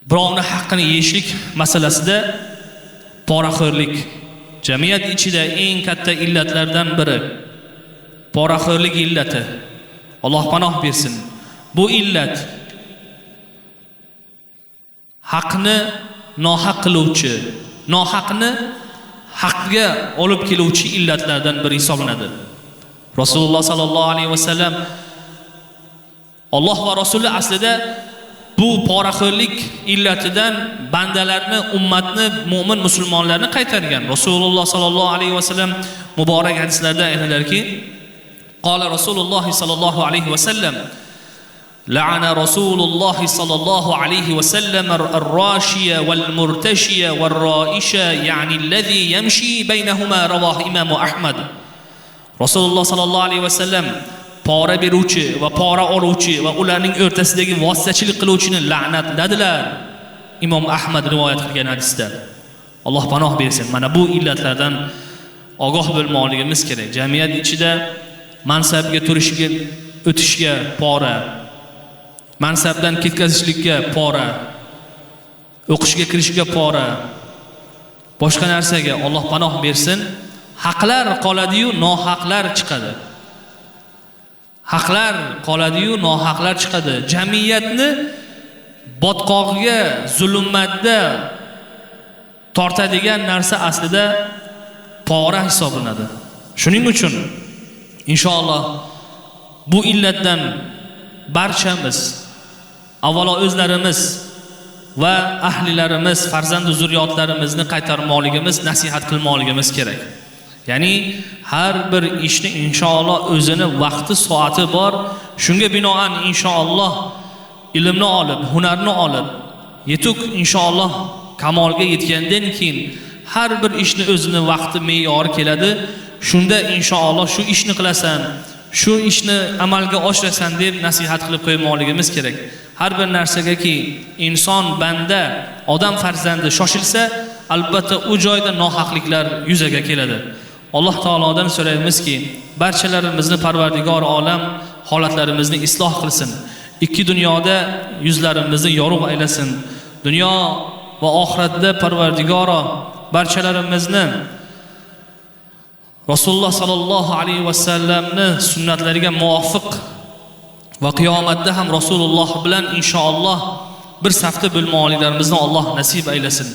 birovni haqqini yeyishlik masalasida poraxo'rlik jamiyat ichida eng katta illatlardan biri. Poraxo'rlik illati. Alloh panoh bersin. Bu illat haqni nohaq qiluvchi, nohaqni haqga olib keluvchi illatlardan biri hisoblanadi. Rasululloh sallallohu alayhi vasallam Alloh va Rasuli aslida bu poraxo'rlik illatidan bandalarni, ummatni, mu'min musulmonlarni qaytargan. Rasululloh sallallohu alayhi vasallam muborak hadislarda aytadilarki, qala Rasululloh sallallohu alayhi vasallam la'ana Rasululloh sallallohu alayhi vasallam ar-rashiya wal-murtashiya war-ra'isha, ya'ni allazi yamshi baynahuma, rawahu Imom Ahmad. Rasululloh sallallohu alayhi vasallam pora beruvchi va pora oluvchi va ularning o'rtasidagi vositachilik qiluvchini la'natladilar. Imom Ahmad rivoyat qilgan hadisda. Alloh panoh bersin. Mana bu illatlardan ogoh bo'lmoqligimiz kerak. Jamiyat ichida mansabga turishga, o'tishga pora, mansabdan ketkazishlikka pora, o'qishga kirishga pora, boshqa narsaga Alloh panoh bersin. Haqlar qoladi-yu, nohaqlar chiqadi. Haqlar qoladi-yu, nohaqlar chiqadi. Jamiyatni botqog'iga, zulmatda tortadigan narsa aslida pora hisoblanadi. Shuning uchun inshaalloh bu illatdan barchamiz, avvalo o'zlarimiz va ahlilarimiz, farzand va zurriyotlarimizni qaytarmoqligimiz, nasihat qilmoqligimiz kerak. Ya'ni har bir ishni inshaalloh o'zini vaqti, soati bor. Shunga binoan inshaalloh ilmni olib, hunarni olib, yetuk inshaalloh kamolga yetgandan keyin har bir ishni o'zini vaqti, me'yori keladi. Shunda inshaalloh shu ishni qilasan, shu ishni amalga oshirasan deb nasihat qilib qo'ymoqligimiz kerak. Har bir narsagaki inson, banda, odam farzandi shoshilsa, albatta u joyda nohaqliklar yuzaga keladi. Alloh taolodan so'raymizki, barchalarimizni Parvardigor olam holatlarimizni isloh qilsin. Ikki dunyoda yuzlarimizni yorug' aylasin. Dunyo va oxiratda Parvardigoro barchalarimizni Rasululloh sallallohu alayhi vasallamni sunnatlariga muvofiq va qiyomatda ham Rasululloh bilan inshaalloh bir safda bo'lmoqligimizni Alloh nasib aylasin.